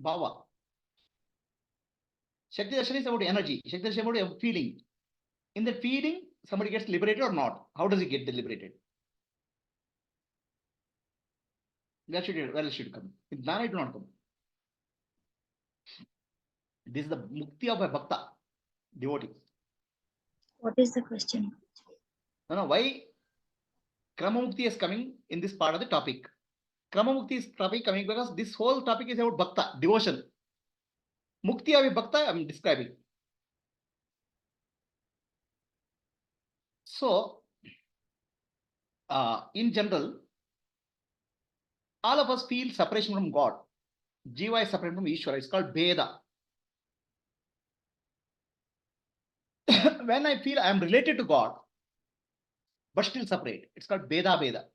Bhava. Shaktidarshan is about energy. Shaktidarshan is about feeling. In that feeling, somebody gets liberated or not. How does he get liberated? Where it should come? In Jnana, it will not come. This is the Mukti of a Bhakta, devotee. What is the question? No, why Krama Mukti is coming in this part of the topic? Krama Mukti is topic coming because this whole topic is about Bhakta, devotion. Mukti of a Bhakta, I am describing. So, in general, all of us feel separation from God. Jiva is separate from Ishvara. It's called Veda. When I feel I am related to God, but still separate, it's called Veda.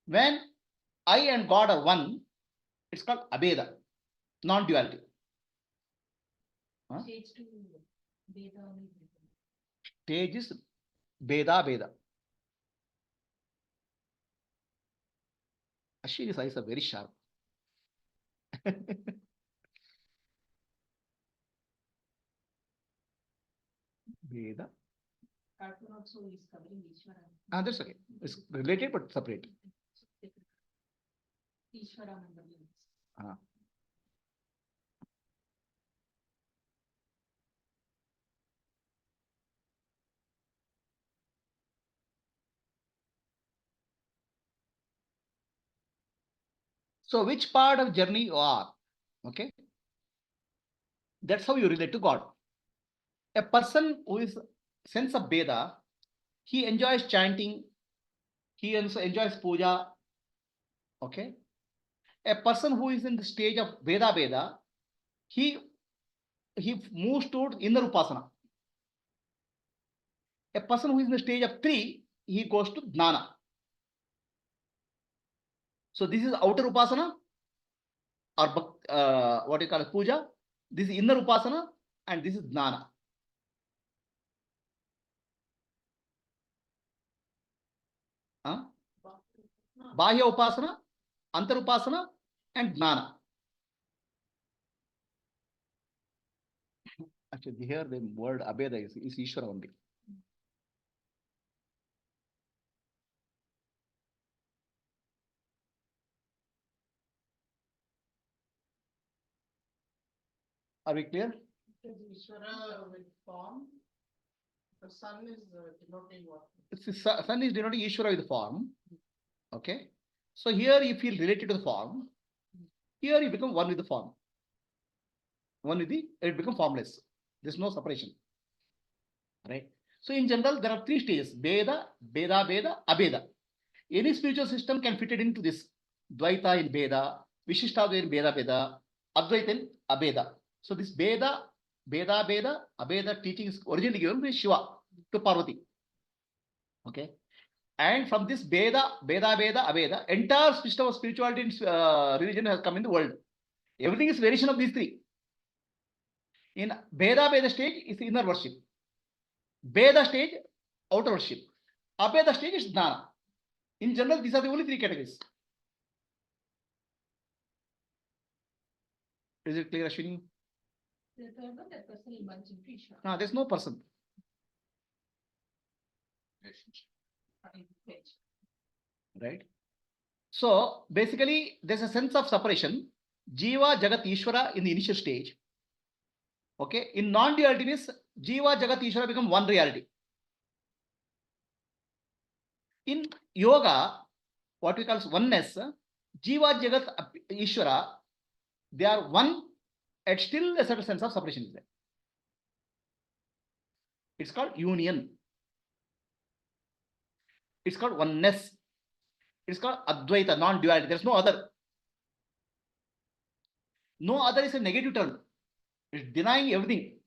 When I and God are one, it's called Abheda, non-duality. Huh? Stage is Veda. Ashwini's eyes are very sharp. Veda. That's okay. It's related but separate. So which part of journey you are? Okay. That's how you relate to God. A person who is sense of Veda, he enjoys chanting, he also enjoys puja. Okay. A person who is in the stage of Veda, he moves towards inner upasana. A person who is in the stage of 3, he goes to Jnana. So this is outer upasana or what you call it, puja. This is inner upasana and this is Jnana. Bahya upasana, antar upasana and Jnana. Actually, here the word Abheda is Ishvara only. Are we clear? Ishvara with form. The sun is denoting what? Sun is denoting Ishvara with form. Okay. So here you feel related to the form. Here you become one with the form. It becomes formless. There's no separation. Right? So in general, there are 3 stages: Veda, Abheda. Any spiritual system can fit it into this. Dvaita in Veda, Vishishtadvaita in Veda, Advaita in Abheda. So this Veda, Abheda teaching is originally given by Shiva to Parvati. Okay. And from this Veda, Abheda, entire system of spirituality and religion has come in the world. Everything is variation of these 3. In Veda stage is inner worship. Veda stage, outer worship. Abheda stage is Jnana. In general, these are the only 3 categories. Is it clear, Ashwini? No, there's no person. Right? So basically, there's a sense of separation. Jiva, Jagat, Ishvara in the initial stage. Okay. In non-duality means Jiva, Jagat, Ishvara become one reality. In yoga, what we call oneness, Jiva, Jagat, Ishvara, they are one, and still a certain sense of separation is there. It's called union. It's called oneness. It's called Advaita, non-duality. There's no other. No other is a negative term. It's denying everything.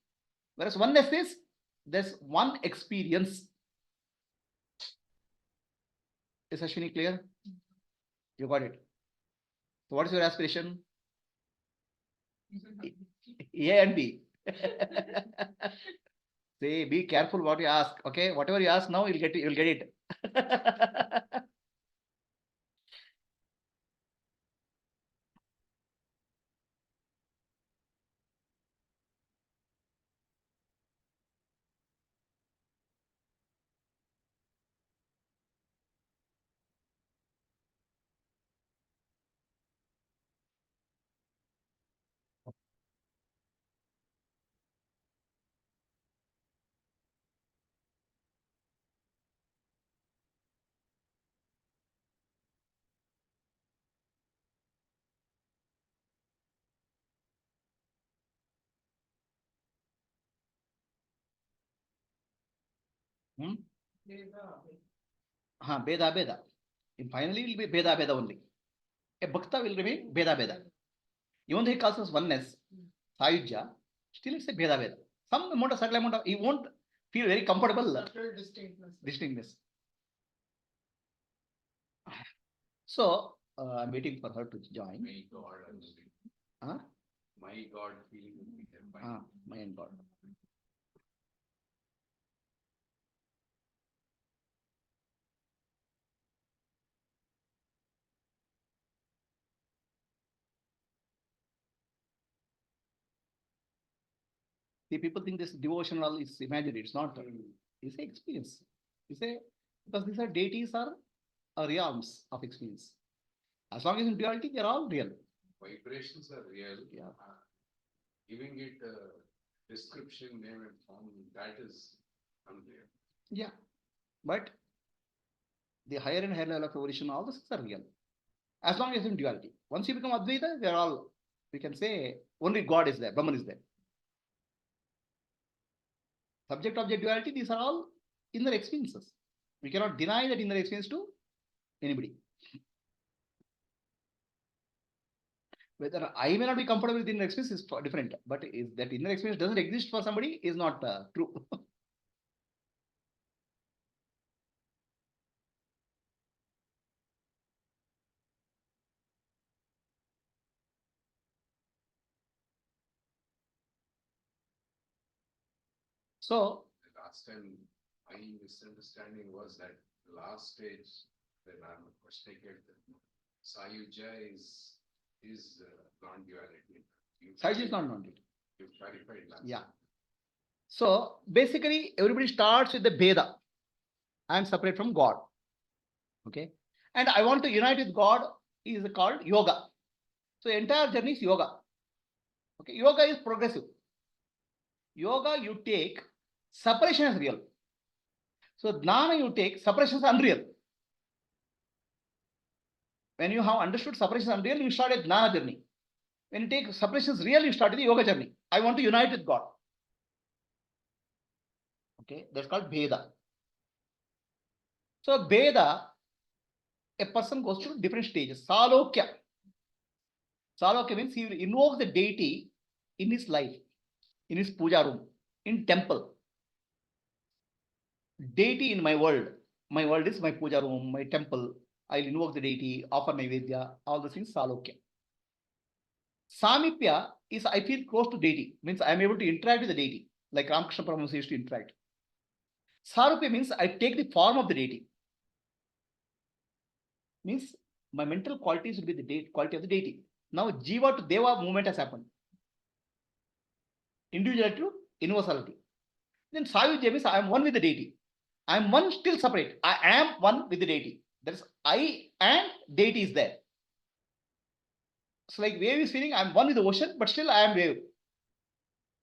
Whereas oneness is there's one experience. Is Ashwini clear? You got it. So what is your aspiration? A and B. Say, be careful what you ask. Okay, whatever you ask now, you'll get it. Hmm? Veda. Beda Beda. And finally, it will be Beda Beda only. A Bhakta will remain Beda Beda. Even though he calls us oneness, Sayujya, still it's a Beda Beda. Some amount of subtle amount of, he won't feel very comfortable. Subtle distinctness. So, I'm waiting for her to join. My God, Huh? my God feeling will be there by My and God. See, people think this devotional is imaginary. It's not. It's an experience. Because these are deities are realms of experience. As long as in duality, they're all real. vibrations are real. Yeah. Giving it a description, name and form, that is unreal. Yeah. But the higher and higher level of evolution, all these are real. As long as in duality. Once you become Advaita, they're all, we can say, only God is there, Brahman is there. Subject object duality, these are all inner experiences. We cannot deny that inner experience to anybody. Whether I may not be comfortable with inner experience is different, but is that inner experience doesn't exist for somebody is not true. So, The last time my misunderstanding was that the last stage, when I'm questioning it, Sayuja is non-duality. Sayuja is not non-duality. You clarified last. Yeah. So basically, everybody starts with the Veda. I am separate from God. Okay. And I want to unite with God is called yoga. So the entire journey is yoga. Okay. Yoga is progressive. Yoga you take, separation is real. So Jnana you take, separation is unreal. When you have understood separation is unreal, you start a Jnana journey. When you take separation is real, you start the yoga journey. I want to unite with God. Okay. That's called Veda. So Veda, a person goes through different stages. Salokya. Salokya means he will invoke the deity in his life, in his puja room, in temple. Deity in my world. My world is my puja room, my temple. I'll invoke the deity, offer Naivedya, all the things, Salokya. Samipya is I feel close to deity, means I am able to interact with the deity, like Ramakrishna Paramahamsa used to interact. Sarupya means I take the form of the deity. Means my mental qualities will be the quality of the deity. Now Jiva to Deva movement has happened. Individuality to universality. Then Sayujya means I am one with the deity. I am one still separate. I am one with the deity. That is I and deity is there. It's like wave is feeling I am one with the ocean, but still I am wave.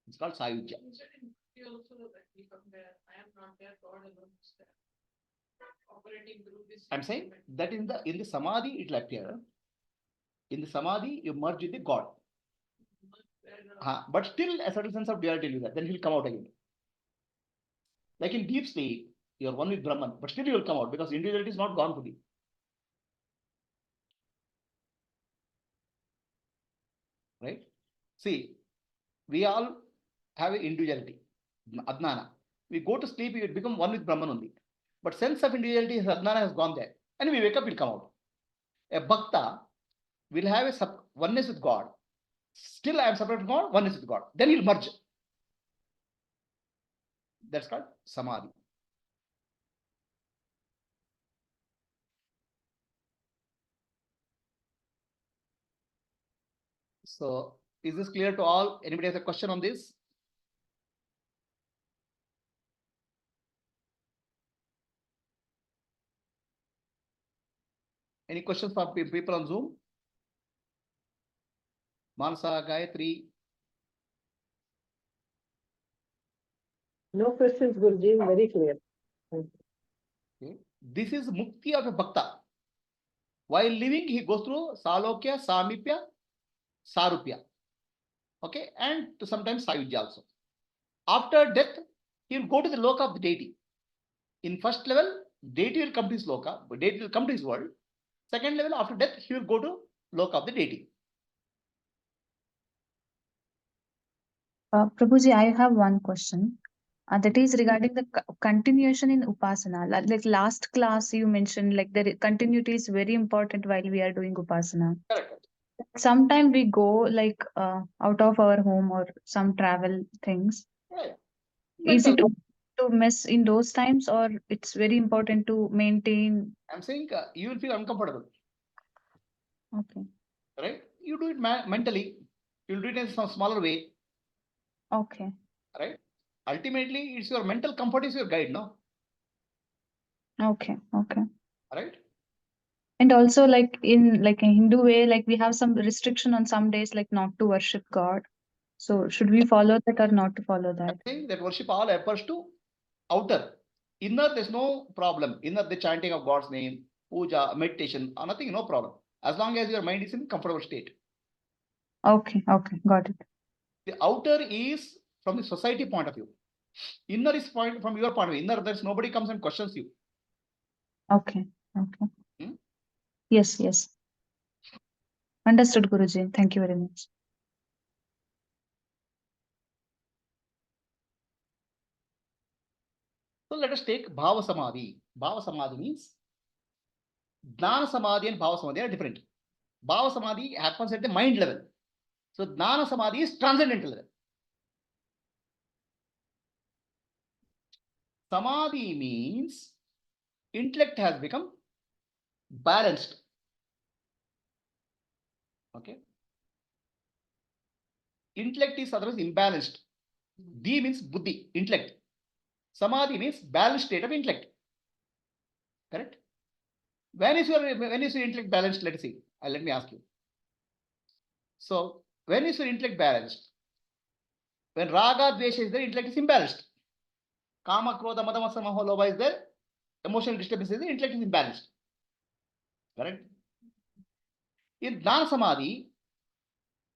It's called Sayujya. Also that we compare, I am not there, God alone is there. Operating through this. I'm saying that in the Samadhi it will appear. In the Samadhi, you merge with the God. But still a certain sense of duality will be there. Then he will come out again. Like in deep sleep, you are one with Brahman, but still you will come out because individuality is not gone fully. Right? See, we all have an individuality, Adnana. We go to sleep, we become one with Brahman only. But sense of individuality, Adnana has gone there. And we wake up, we'll come out. A Bhakta will have a oneness with God. Still, I am separate from God, oneness with God. Then he'll merge. That's called Samadhi. So, is this clear to all? Anybody has a question on this? Any questions for people on Zoom? Manasa, Gayatri. No questions, Guruji. Very clear. Okay. This is Mukti of a Bhakta. While living, he goes through Salokya, Samipya, Sarupya. Okay, and to sometimes Sayujya also. After death, he will go to the loka of the deity. In first level, deity will come to his loka, deity will come to his world. Second level, after death, he will go to loka of the deity. Prabhuji, I have one question. That is regarding the continuation in upasana. Like last class, you mentioned like the continuity is very important while we are doing upasana. Correct. Sometime we go like out of our home or some travel things. Yeah. Is it Mental. to miss in those times, or it's very important to maintain? I'm saying you will feel uncomfortable, Okay. right? You do it mentally. You'll do it in some smaller way, Okay. right? Ultimately, it's your mental comfort is your guide, no? Okay. Okay. Right? And also like in Hindu way, like we have some restriction on some days, like not to worship God. So should we follow that or not to follow that? I'm saying that worship all efforts to outer. Inner, there's no problem. Inner, the chanting of God's name, puja, meditation, nothing, no problem. As long as your mind is in comfortable state. Okay. Okay. Got it. The outer is from the society point of view. Inner is from your point of view. Inner, there's nobody comes and questions you. Okay. Okay. Hmm? Yes. Yes. Understood, Guruji. Thank you very much. So let us take Bhava Samadhi. Bhava Samadhi means Jnana Samadhi and Bhava Samadhi are different. Bhava Samadhi happens at the mind level. So Jnana Samadhi is transcendental level. Samadhi means intellect has become balanced. Okay. Intellect is otherwise imbalanced. D means buddhi, intellect. Samadhi means balanced state of intellect. Correct? When is your intellect balanced? Let us see. Let me ask you. So when is your intellect balanced? When raga, dvesha is there, intellect is imbalanced. Kama, krodha, mada, matsya, moha, lobha is there, emotional disturbance is there, intellect is imbalanced. Correct? In Jnana Samadhi,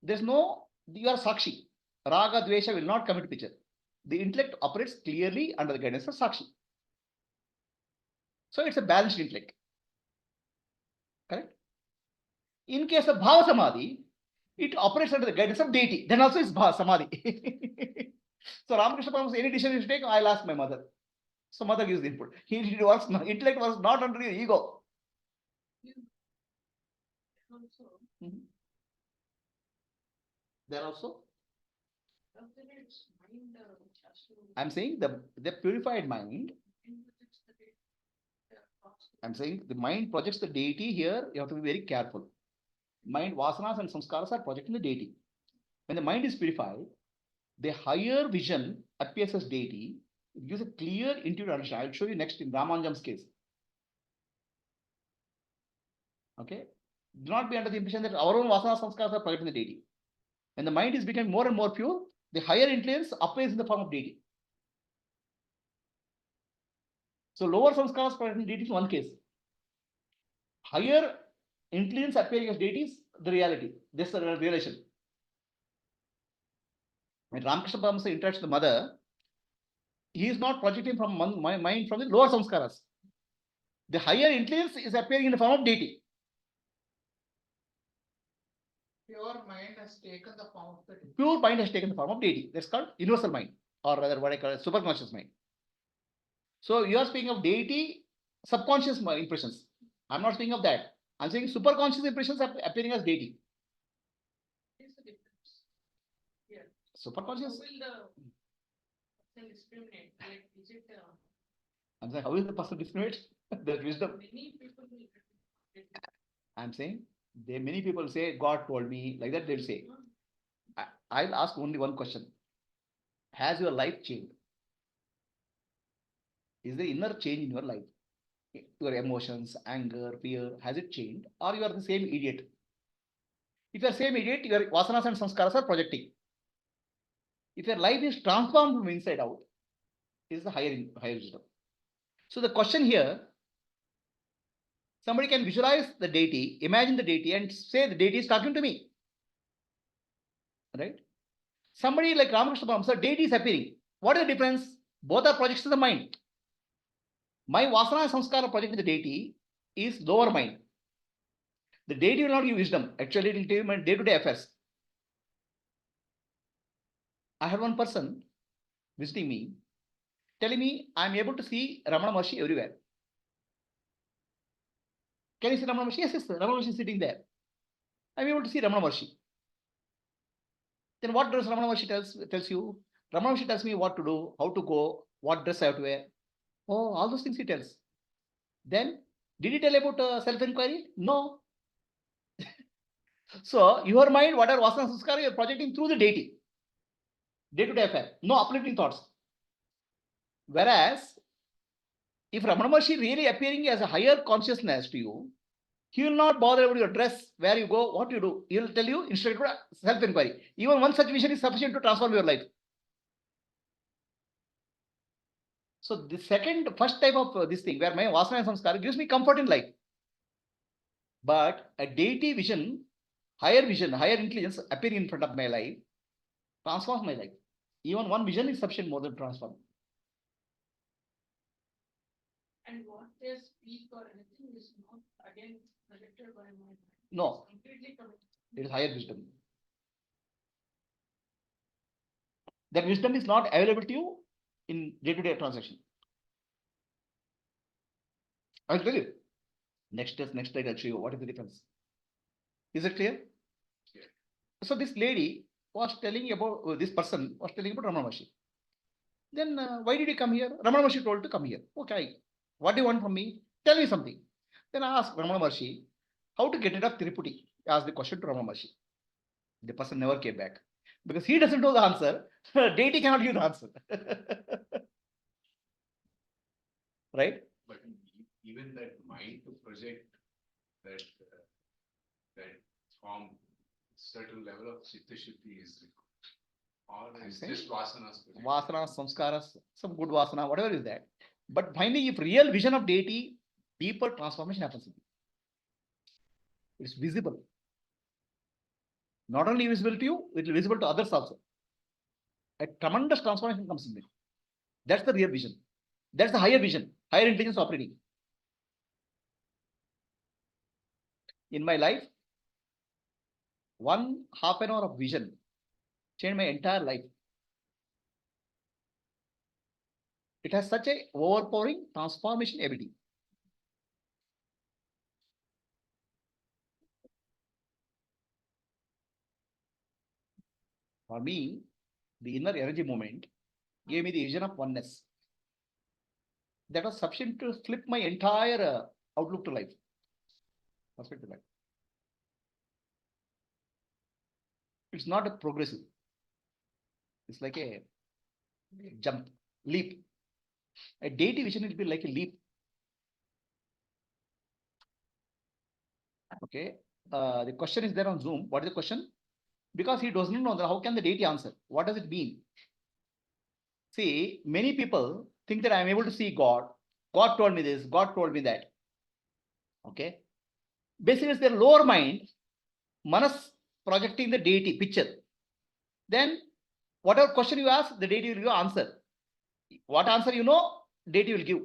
there's no, you are Sakshi. Raga, dvesha will not come into picture. The intellect operates clearly under the guidance of Sakshi. So it's a balanced intellect. Correct? In case of Bhava Samadhi, it operates under the guidance of deity. Then also it's Bhava Samadhi. So Ramakrishna Paramahansa, any decision you take, I'll ask my mother. So mother gives the input. Intellect was not under your ego. Also, There also, it's mind which has to. I'm saying the purified mind. I'm saying the mind projects the deity here. You have to be very careful. Mind, vasanas and samskaras are projecting the deity. When the mind is purified, the higher vision appears as deity. It gives a clear intuitive understanding. I'll show you next in Ramanujam's case. Okay? Do not be under the impression that our own vasanas samskaras are projecting the deity. When the mind is becoming more and more pure, the higher influence appears in the form of deity. So lower samskaras projecting deity is one case. Higher influence appearing as deities, the reality. This is the revelation. When Ramakrishna Paramahansa interacts with the mother, he is not projecting from my mind from the lower samskaras. The higher influence is appearing in the form of deity. Pure mind has taken the form of the deity. Pure mind has taken the form of deity. That's called universal mind, or rather what I call superconscious mind. So you are speaking of deity, subconscious impressions. I'm not speaking of that. I'm saying superconscious impressions are appearing as deity. What is the difference? Yeah. Superconscious. How will the person discriminate? Like, is it? I'm saying, how is the person discriminate? There's wisdom. Many people will. I'm saying, many people say, God told me, like that they'll say. I'll ask only one question. Has your life changed? Is there inner change in your life? Your emotions, anger, fear, has it changed? Or you are the same idiot? If you are the same idiot, your vasanas and samskaras are projecting. If your life is transformed from inside out, is the higher wisdom. So the question here, somebody can visualize the deity, imagine the deity, and say the deity is talking to me. Right? Somebody like Ramakrishna Paramahansa, deity is appearing. What is the difference? Both are projections of the mind. My Vasana Samskara project with the deity is lower mind. The deity will not give wisdom. Actually, it will give my day-to-day affairs. I had one person visiting me, telling me I'm able to see Ramana Maharshi everywhere. Can you see Ramana Maharshi? Yes, yes, sir. Ramana Maharshi is sitting there. I'm able to see Ramana Maharshi. Then what does Ramana Maharshi tells you? Ramana Maharshi tells me what to do, how to go, what dress I have to wear. Oh, all those things he tells. Then, did he tell about self-enquiry? No. So, your mind, whatever Vasana Sanskara, you're projecting through the deity. Day-to-day affair. No uplifting thoughts. Whereas, if Ramana Maharshi really appearing as a higher consciousness to you, he will not bother about your dress, where you go, what you do. He will tell you instead of self-enquiry. Even one such vision is sufficient to transform your life. So the first type of this thing, where my Vasana and Samskara gives me comfort in life. But a deity vision, higher intelligence appearing in front of my life, transforms my life. Even one vision is sufficient more than transform. And what they speak or anything is not again projected by my mind. No. It's completely coming. It is higher wisdom. That wisdom is not available to you in day-to-day transaction. I'll tell you. Next slide, I'll show you what is the difference. Is it clear? Yeah. So this lady was telling about, this person was telling about Ramana Maharshi. Then why did you come here? Ramana Maharshi told to come here. Okay. What do you want from me? Tell me something. Then I asked Ramana Maharshi how to get rid of Tirupati. I asked the question to Ramana Maharshi. The person never came back. Because he doesn't know the answer. Deity cannot give the answer. Right? But even that mind to project that form, certain level of chitta shuddhi is required. Or is just vasanas? Vasana, samskaras, some good vasana, whatever is that. But finally, if real vision of deity, deeper transformation happens. It's visible. Not only visible to you, it is visible to others also. A tremendous transformation comes in there. That's the real vision. That's the higher vision, higher intelligence operating. In my life, 1/2 an hour of vision changed my entire life. It has such a overpowering transformation ability. For me, the inner energy movement gave me the vision of oneness. That was sufficient to flip my entire outlook to life. Perspective life. It's not a progressive. It's like a jump, leap. A deity vision will be like a leap. Okay. The question is there on Zoom. What is the question? Because he doesn't know how can the deity answer. What does it mean? See, many people think that I am able to see God. God told me this. God told me that. Okay. Basically, it's their lower mind, manas projecting the deity picture. Then, whatever question you ask, the deity will give answer. What answer you know, deity will give.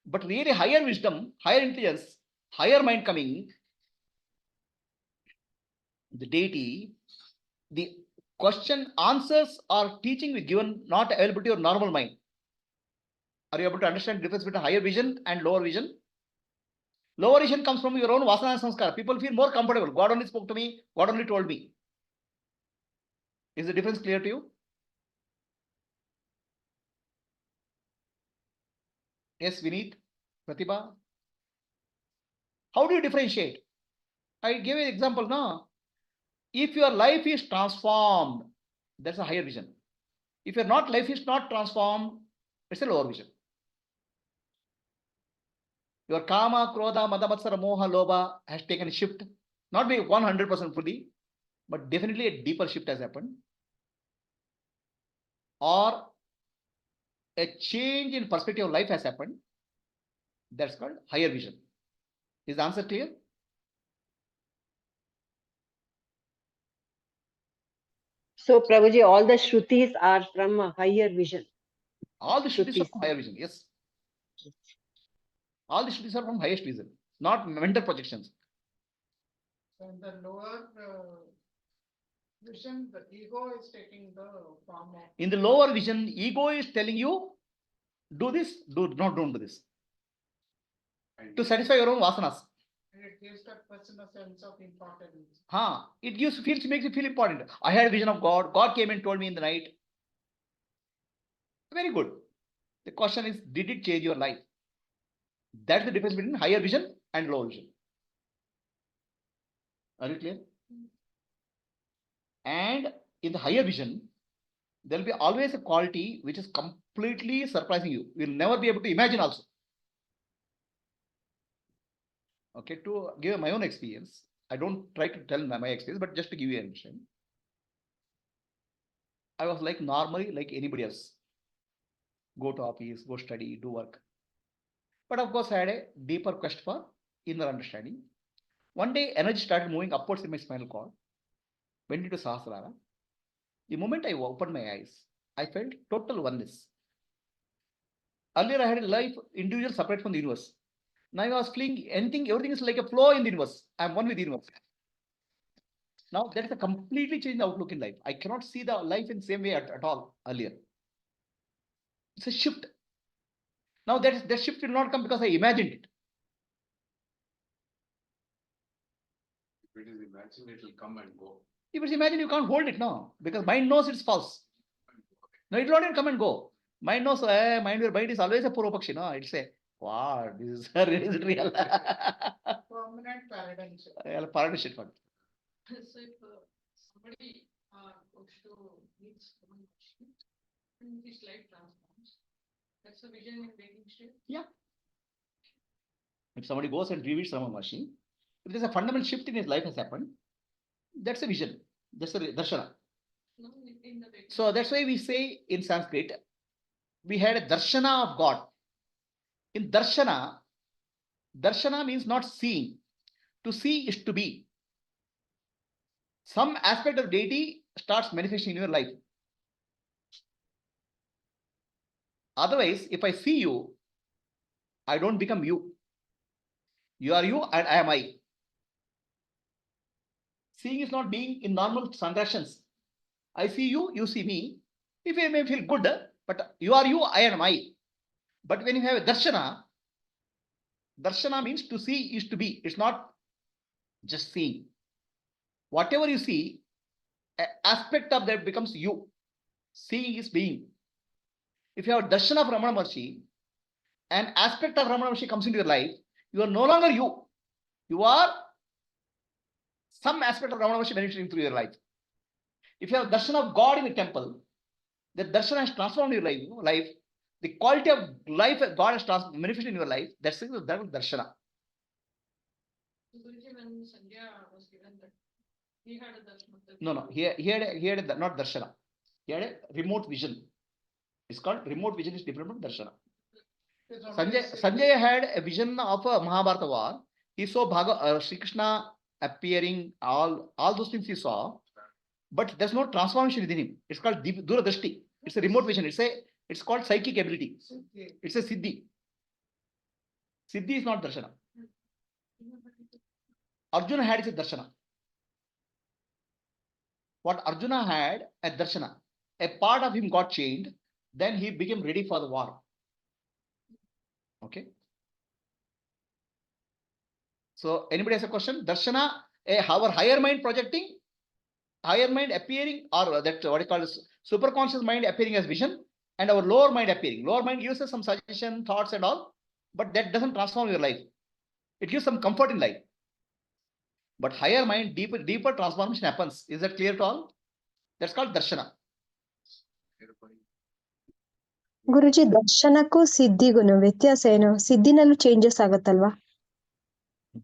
But really, higher wisdom, higher intelligence, higher mind coming, the deity, the question answers or teaching will given not available to your normal mind. Are you able to understand the difference between higher vision and lower vision? Lower vision comes from your own vasana and samskara. People feel more comfortable. God only spoke to me. God only told me. Is the difference clear to you? Yes, Vineet, Pratibha. How do you differentiate? I gave an example now. If your life is transformed, that's a higher vision. If your life is not transformed, it's a lower vision. Your kama, krodha, mada, matsara, moha, lobha has taken a shift. Not maybe 100% fully, but definitely a deeper shift has happened. Or a change in perspective of life has happened. That's called higher vision. Is the answer clear? So, Prabhuji, all the Shrutis are from a higher vision. All the Shrutis Shrutis. are higher vision, yes. All the Shrutis are from highest reason, not mental projections. So in the lower vision, the ego is taking the form of. In the lower vision, ego is telling you, do this, don't do this. To satisfy your own vasanas. And it gives that person a sense of importance. Makes you feel important. I had a vision of God. God came and told me in the night. Very good. The question is, did it change your life? That's the difference between higher vision and lower vision. Are you clear? And in the higher vision, there will be always a quality which is completely surprising you. You will never be able to imagine also. Okay, to give my own experience, I don't try to tell my experience, but just to give you an impression. I was like normally like anybody else. Go to office, go study, do work. But of course, I had a deeper quest for inner understanding. One day, energy started moving upwards in my spinal cord, went into Sahasrara. The moment I opened my eyes, I felt total oneness. Earlier, I had a life individual separate from the universe. Now I was feeling everything is like a flow in the universe. I'm one with the universe. Now that is a completely changed outlook in life. I cannot see the life in the same way at all earlier. It's a shift. Now that shift will not come because I imagined it. If it is imagined, it will come and go. If it's imagined, you can't hold it now because mind knows it's false. No, it will not even come and go. Mind knows, your mind is always a Purvapakshi. No, it's a, wow, this is real. Permanent paradigm shift. Paradigm shift. So if somebody goes to meet someone and his life transforms, that's a vision in waking state. Yeah. If somebody goes and reveals Rama Maharshi, if there's a fundamental shift in his life has happened, that's a vision. That's a darshana. No, in the waking. So that's why we say in Sanskrit, we had a darshana of God. In darshana means not seeing. To see is to be. Some aspect of deity starts manifesting in your life. Otherwise, if I see you, I don't become you. You are you and I am I. Seeing is not being in normal transactions. I see you, you see me. If you may feel good, but you are you, I am I. But when you have a darshana means to see is to be. It's not just seeing. Whatever you see, an aspect of that becomes you. Seeing is being. If you have a darshana of Ramana Maharshi, an aspect of Ramana Maharshi comes into your life, you are no longer you. You are some aspect of Ramana Maharshi penetrating through your life. If you have darshana of God in the temple, the darshana has transformed your life. The quality of life God has manifested in your life, that is darshana. Guruji, when Sanjay was given that, he had a darshana. No, he had not darshana. He had a remote vision. It's called remote vision is different from darshana. Sanjay had a vision of a Mahabharata war. He saw Sri Krishna appearing, all those things he saw, but there's no transformation within him. It's called Duradashti. It's a remote vision. It's called psychic ability. It's a siddhi. Siddhi is not darshana. Arjuna had a darshana. What Arjuna had a darshana. A part of him got chained. Then he became ready for the war. Okay. So anybody has a question? Darshana, our higher mind projecting, higher mind appearing, or that what is called superconscious mind appearing as vision, and our lower mind appearing. Lower mind gives us some suggestion, thoughts and all, but that doesn't transform your life. It gives some comfort in life. But higher mind, deeper transformation happens. Is that clear to all? That's called darshana. ಗುರುಜಿ ದರ್ಶನಕ್ಕೂ ಸಿದ್ಧಿಗೂ ವ್ಯತ್ಯಾಸ ಏನು? ಸಿದ್ಧಿನಲ್ಲೂ changes ಆಗತ್ತಲ್ವಾ?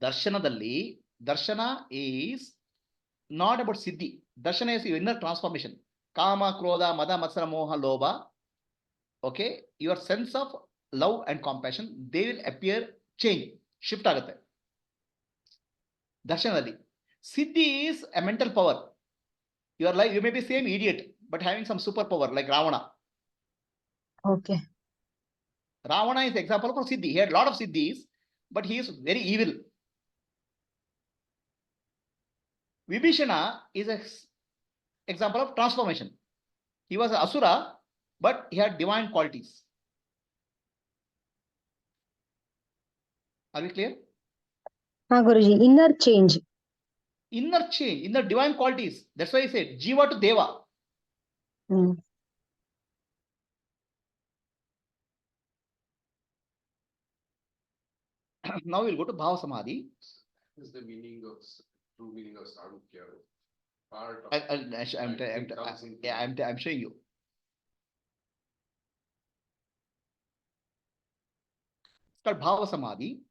Darshanadalli, darshana is not about siddhi. Darshana is your inner transformation. Kama, Krodha, Mada, Matsara, Moha, Lobha. Okay, your sense of love and compassion, they will appear, change, shift agate. Darshanadalli. Siddhi is a mental power. You are like, you may be same idiot, but having some superpower like Ravana. Okay. Ravana is example of a siddhi. He had a lot of siddhis, but he is very evil. Vibhishana is an example of transformation. He was an asura, but he had divine qualities. Are we clear? Guruji, inner change. Inner change, inner divine qualities. That's why he said Jiva to Deva. Mm. Now we'll go to Bhava Samadhi. Is the meaning of true meaning of Sadhukya. Part of I'm showing you. It's called Bhava Samadhi.